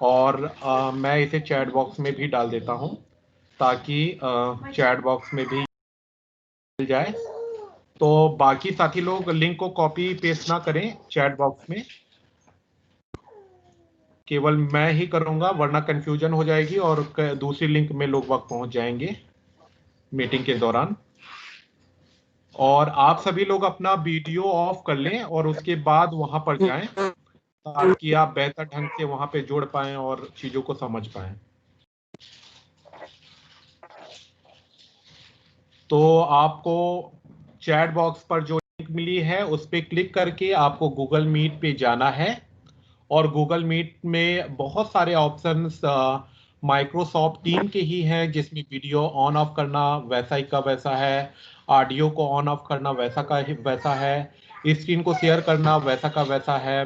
और मैं इसे चैट बॉक्स में भी डाल देता हूं ताकि चैट बॉक्स में भी मिल जाए। तो बाकी साथी लोग लिंक को कॉपी पेस्ट ना करें चैट बॉक्स में, केवल मैं ही करूंगा, वरना कंफ्यूजन हो जाएगी और दूसरी लिंक में लोग वक्त पहुंच जाएंगे मीटिंग के दौरान। और आप सभी लोग अपना वीडियो ऑफ कर लें और उसके बाद वहां पर जाएं ताकि आप बेहतर ढंग से वहां पे जुड़ पाएं और चीजों को समझ पाएं। तो आपको चैट बॉक्स पर जो लिंक मिली है उस पर क्लिक करके आपको गूगल मीट पे जाना है। और गूगल मीट में बहुत सारे ऑप्शंस माइक्रोसॉफ्ट टीम के ही हैं, जिसमें वीडियो ऑन ऑफ करना वैसा ही का वैसा है, ऑडियो को ऑन ऑफ करना वैसा का ही वैसा है, स्क्रीन को शेयर करना वैसा का वैसा है।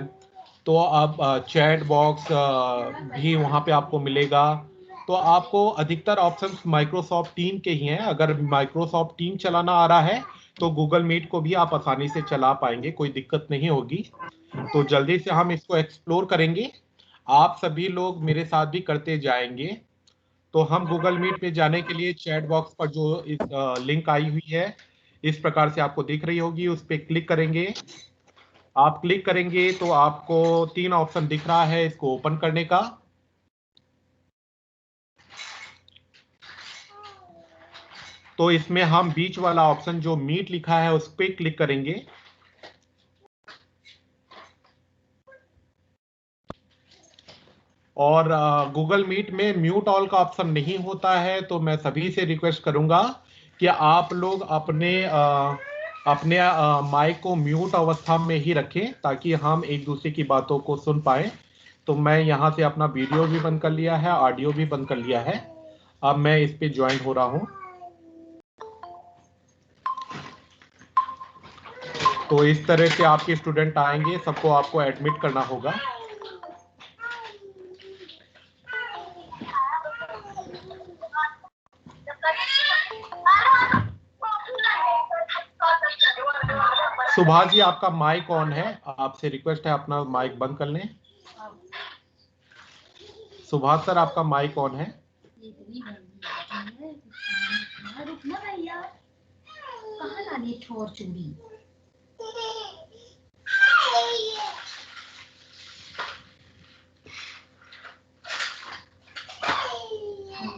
तो अब चैट बॉक्स भी वहाँ पे आपको मिलेगा। तो आपको अधिकतर ऑप्शंस माइक्रोसॉफ्ट टीम के ही हैं। अगर माइक्रोसॉफ्ट टीम चलाना आ रहा है तो गूगल मीट को भी आप आसानी से चला पाएंगे, कोई दिक्कत नहीं होगी। तो जल्दी से हम इसको एक्सप्लोर करेंगे, आप सभी लोग मेरे साथ भी करते जाएंगे। तो हम गूगल मीट पे जाने के लिए चैट बॉक्स पर जो इस लिंक आई हुई है इस प्रकार से आपको दिख रही होगी, उस पर क्लिक करेंगे। आप क्लिक करेंगे तो आपको 3 ऑप्शन दिख रहा है इसको ओपन करने का। तो इसमें हम बीच वाला ऑप्शन जो मीट लिखा है उस पर क्लिक करेंगे। और गूगल मीट में म्यूट ऑल का ऑप्शन नहीं होता है, तो मैं सभी से रिक्वेस्ट करूंगा कि आप लोग अपने माइक को म्यूट अवस्था में ही रखें ताकि हम एक दूसरे की बातों को सुन पाए। तो मैं यहाँ से अपना वीडियो भी बंद कर लिया है, ऑडियो भी बंद कर लिया है। अब मैं इस पे ज्वाइन हो रहा हूँ। तो इस तरह से आपके स्टूडेंट आएंगे, सबको आपको एडमिट करना होगा। सुभाष जी, आपका माइक ऑन है, आपसे रिक्वेस्ट है अपना माइक बंद कर लें। सुभाष सर आपका माइक ऑन है। रुकना भैया, कहाँ लानी ठोर चूड़ी?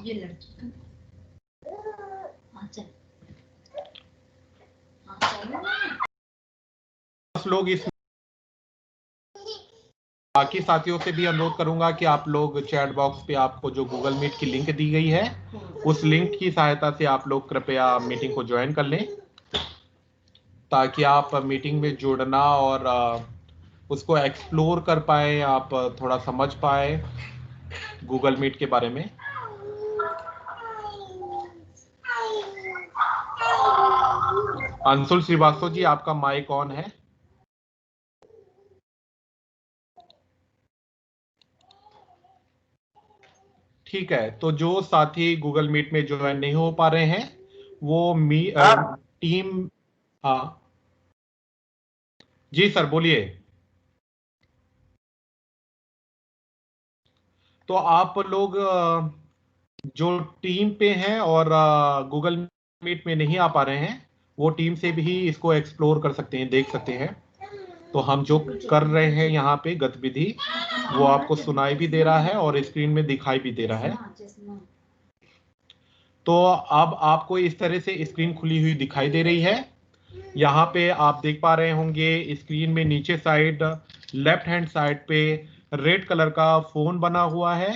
ये लड़की चल लोग इस बाकी साथियों से भी अनुरोध करूंगा कि आप लोग चैट बॉक्स पे आपको जो गूगल मीट की लिंक दी गई है उस लिंक की सहायता से आप लोग कृपया मीटिंग को ज्वाइन कर लें, ताकि आप मीटिंग में जुड़ना और उसको एक्सप्लोर कर पाए, आप थोड़ा समझ पाए गूगल मीट के बारे में। अंशुल श्रीवास्तव जी आपका माइक ऑन है। ठीक है, तो जो साथी गूगल मीट में ज्वाइन नहीं हो पा रहे हैं वो टीम। हाँ जी सर बोलिए। तो आप लोग जो टीम पे हैं और गूगल मीट में नहीं आ पा रहे हैं वो टीम से भी इसको एक्सप्लोर कर सकते हैं, देख सकते हैं। तो हम जो कर रहे हैं यहाँ पे गतिविधि वो आपको सुनाई भी दे रहा है और स्क्रीन में दिखाई भी दे रहा है। तो अब आपको इस तरह से स्क्रीन खुली हुई दिखाई दे रही है। यहाँ पे आप देख पा रहे होंगे स्क्रीन में नीचे साइड लेफ्ट हैंड साइड पे रेड कलर का फोन बना हुआ है।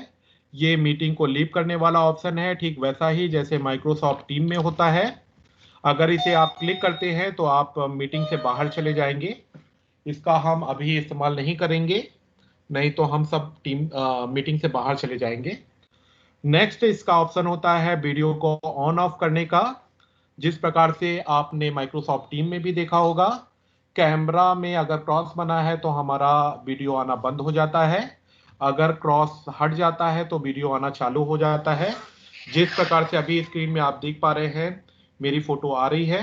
ये मीटिंग को लीव करने वाला ऑप्शन है, ठीक वैसा ही जैसे माइक्रोसॉफ्ट टीम में होता है। अगर इसे आप क्लिक करते हैं तो आप मीटिंग से बाहर चले जाएंगे। इसका हम अभी इस्तेमाल नहीं करेंगे, नहीं तो हम सब टीम मीटिंग से बाहर चले जाएंगे। नेक्स्ट इसका ऑप्शन होता है वीडियो को ऑन ऑफ करने का। जिस प्रकार से आपने माइक्रोसॉफ्ट टीम में भी देखा होगा, कैमरा में अगर क्रॉस बना है तो हमारा वीडियो आना बंद हो जाता है, अगर क्रॉस हट जाता है तो वीडियो आना चालू हो जाता है। जिस प्रकार से अभी स्क्रीन में आप देख पा रहे हैं मेरी फोटो आ रही है।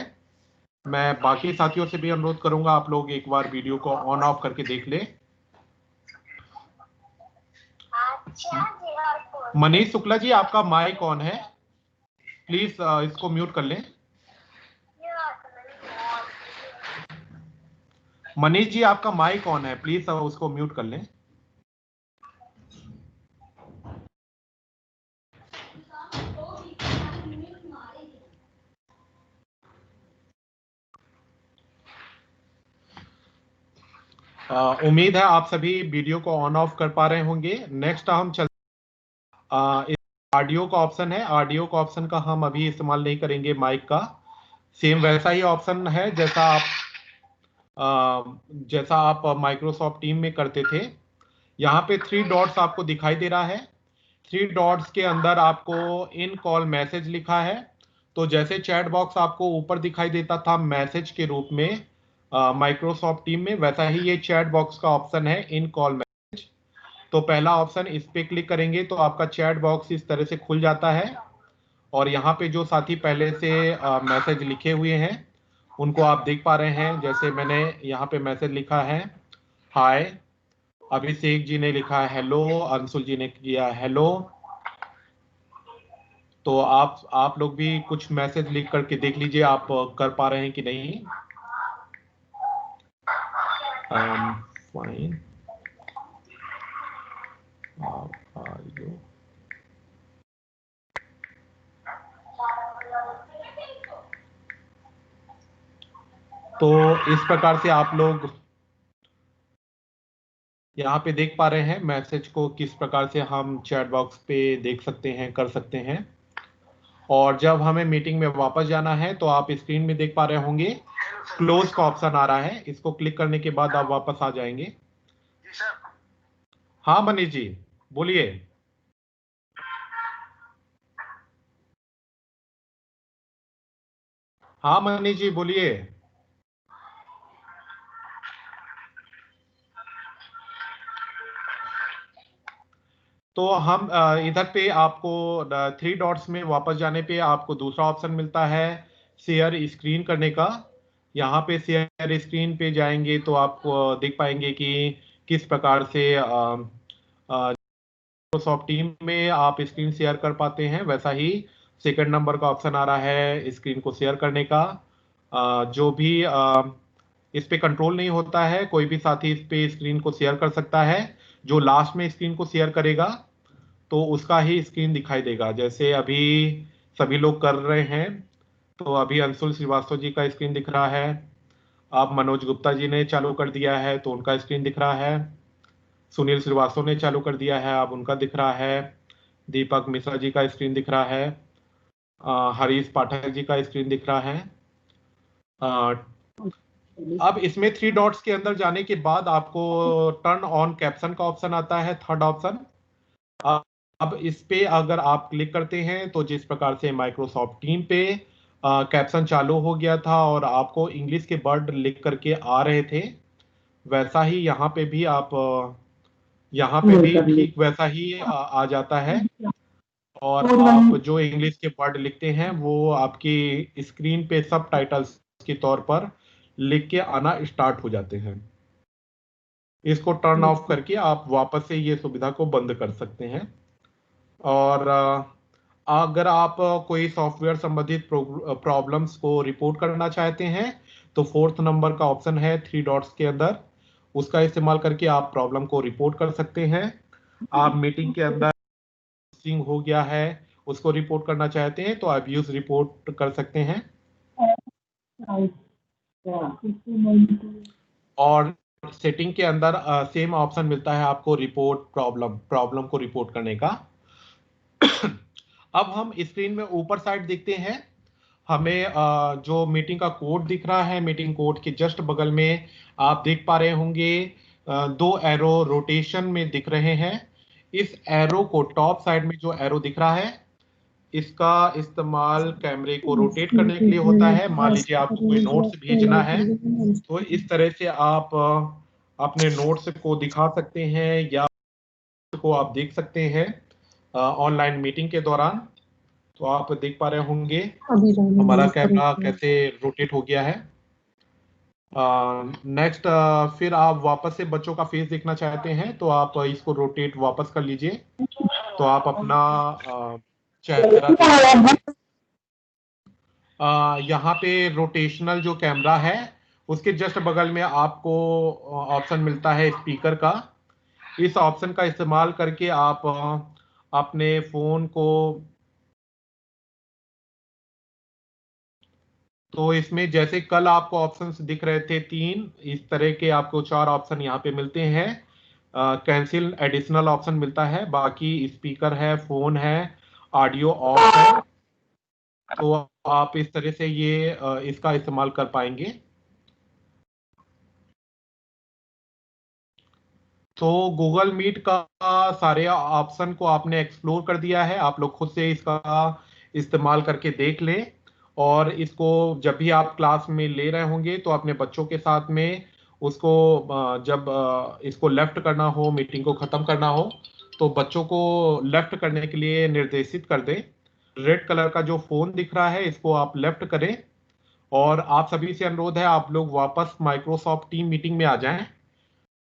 मैं बाकी साथियों से भी अनुरोध करूंगा आप लोग एक बार वीडियो को ऑन ऑफ करके देख लें। मनीष शुक्ला जी आपका माइक ऑन है, प्लीज इसको म्यूट कर लें। मनीष जी आपका माइक ऑन है, प्लीज उसको म्यूट कर लें। उम्मीद है आप सभी वीडियो को ऑन ऑफ कर पा रहे होंगे। नेक्स्ट हम चल ऑडियो का ऑप्शन है। ऑडियो का ऑप्शन का हम अभी इस्तेमाल नहीं करेंगे, माइक का सेम वैसा ही ऑप्शन है जैसा आप माइक्रोसॉफ्ट टीम में करते थे। यहाँ पे 3 डॉट्स आपको दिखाई दे रहा है। 3 डॉट्स के अंदर आपको इन कॉल मैसेज लिखा है। तो जैसे चैट बॉक्स आपको ऊपर दिखाई देता था मैसेज के रूप में माइक्रोसॉफ्ट टीम में, वैसा ही ये चैट बॉक्स का ऑप्शन है इन कॉल मैसेज। तो पहला ऑप्शन इस पे क्लिक करेंगे तो आपका चैट बॉक्स इस तरह से खुल जाता है और यहाँ पे जो साथी पहले से मैसेज लिखे हुए हैं उनको आप देख पा रहे हैं। जैसे मैंने यहाँ पे मैसेज लिखा है हाय, अभिषेक जी ने लिखा है हेलो, अंशुल जी ने किया हेलो। तो आप लोग भी कुछ मैसेज लिख करके देख लीजिए आप कर पा रहे हैं कि नहीं। फाइन, तो इस प्रकार से आप लोग यहाँ पे देख पा रहे हैं मैसेज को किस प्रकार से हम चैट बॉक्स पे देख सकते हैं, कर सकते हैं। और जब हमें मीटिंग में वापस जाना है तो आप स्क्रीन में देख पा रहे होंगे क्लोज का ऑप्शन आ रहा है। इसको क्लिक करने के बाद आप वापस आ जाएंगे। हाँ मनीष जी बोलिए। हाँ मनीष जी बोलिए। तो हम इधर पे आपको 3 डॉट्स में वापस जाने पे आपको दूसरा ऑप्शन मिलता है शेयर स्क्रीन करने का। यहाँ पे शेयर स्क्रीन पे जाएंगे तो आप देख पाएंगे कि किस प्रकार से माइक्रोसॉफ्ट टीम में आप स्क्रीन शेयर कर पाते हैं, वैसा ही सेकंड नंबर का ऑप्शन आ रहा है स्क्रीन को शेयर करने का। जो भी इस पे कंट्रोल नहीं होता है, कोई भी साथी इस पे स्क्रीन को शेयर कर सकता है। जो लास्ट में स्क्रीन को शेयर करेगा तो उसका ही स्क्रीन दिखाई देगा। जैसे अभी सभी लोग कर रहे हैं, तो अभी अंशुल श्रीवास्तव जी का स्क्रीन दिख रहा है। अब मनोज गुप्ता जी ने चालू कर दिया है तो उनका स्क्रीन दिख रहा है। सुनील श्रीवास्तव ने चालू कर दिया है, अब उनका दिख रहा है। दीपक मिश्रा जी का स्क्रीन दिख रहा है। हरीश पाठक जी का स्क्रीन दिख रहा है। अब इसमें 3 डॉट्स के अंदर जाने के बाद आपको टर्न ऑन कैप्शन का ऑप्शन आता है, थर्ड ऑप्शन। अब इस पे अगर आप क्लिक करते हैं तो जिस प्रकार से माइक्रोसॉफ्ट टीम पे कैप्शन चालू हो गया था और आपको इंग्लिश के वर्ड लिख करके आ रहे थे, वैसा ही यहाँ पे भी आप यहाँ पे भी ठीक वैसा ही आ जाता है। और आप जो इंग्लिश के वर्ड लिखते हैं वो आपकी स्क्रीन पे सब टाइटल्स के तौर पर लिख के आना स्टार्ट हो जाते हैं। इसको टर्न ऑफ करके आप वापस से ये सुविधा को बंद कर सकते हैं। और अगर आप कोई सॉफ्टवेयर संबंधित प्रॉब्लम्स को रिपोर्ट करना चाहते हैं तो 4th नंबर का ऑप्शन है 3 डॉट्स के अंदर, उसका इस्तेमाल करके आप प्रॉब्लम को रिपोर्ट कर सकते हैं। आप मीटिंग के अंदर हो गया है उसको रिपोर्ट करना चाहते हैं तो आप यूज रिपोर्ट कर सकते हैं। और सेटिंग के अंदर सेम ऑप्शन मिलता है आपको रिपोर्ट प्रॉब्लम को रिपोर्ट करने का। अब हम स्क्रीन में ऊपर साइड देखते हैं, हमें जो मीटिंग का कोड दिख रहा है, मीटिंग कोड के जस्ट बगल में आप देख पा रहे होंगे 2 एरो रोटेशन में दिख रहे हैं। इस एरो को टॉप साइड में जो एरो दिख रहा है, इसका इस्तेमाल कैमरे को रोटेट करने के लिए होता है। मान लीजिए आपको कोई नोट्स भेजना है तो इस तरह से आप अपने नोट्स को दिखा सकते हैं या को आप देख सकते हैं ऑनलाइन मीटिंग के दौरान। तो आप देख पा रहे होंगे हमारा कैमरा कैसे रोटेट हो गया है। नेक्स्ट फिर आप वापस से बच्चों का फेस देखना चाहते हैं तो आप इसको रोटेट वापस कर लीजिए तो आप अपना चेहरा यहाँ पे रोटेशनल जो कैमरा है उसके जस्ट बगल में आपको ऑप्शन मिलता है स्पीकर का। इस ऑप्शन का इस्तेमाल करके आप अपने फोन को, तो इसमें जैसे कल आपको ऑप्शंस दिख रहे थे 3, इस तरह के आपको 4 ऑप्शन यहाँ पे मिलते हैं। कैंसिल एडिशनल ऑप्शन मिलता है, बाकी स्पीकर है, फोन है, ऑडियो ऑफ है। तो आप इस तरह से ये इसका इस्तेमाल कर पाएंगे। तो गूगल मीट का सारे ऑप्शन को आपने एक्सप्लोर कर दिया है, आप लोग खुद से इसका इस्तेमाल करके देख लें। और इसको जब भी आप क्लास में ले रहे होंगे तो अपने बच्चों के साथ में उसको जब इसको लेफ्ट करना हो, मीटिंग को खत्म करना हो, तो बच्चों को लेफ्ट करने के लिए निर्देशित कर दें। रेड कलर का जो फोन दिख रहा है इसको आप लेफ्ट करें। और आप सभी से अनुरोध है आप लोग वापस माइक्रोसॉफ्ट टीम मीटिंग में आ जाएं।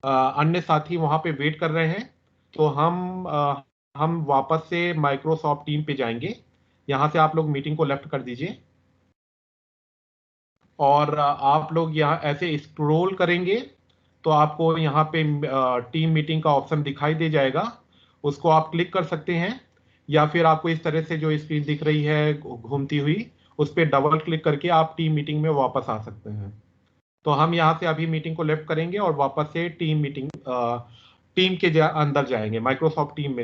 अन्य साथी वहां पे वेट कर रहे हैं, तो हम वापस से माइक्रोसॉफ्ट टीम पे जाएंगे। यहाँ से आप लोग मीटिंग को लेफ्ट कर दीजिए और आप लोग यहाँ ऐसे स्क्रॉल करेंगे तो आपको यहाँ पे टीम मीटिंग का ऑप्शन दिखाई दे जाएगा, उसको आप क्लिक कर सकते हैं। या फिर आपको इस तरह से जो स्क्रीन दिख रही है घूमती हुई, उस पर डबल क्लिक करके आप टीम मीटिंग में वापस आ सकते हैं। तो हम यहाँ से अभी मीटिंग को लेफ्ट करेंगे और वापस से टीम के अंदर जाएंगे, माइक्रोसॉफ्ट टीम में।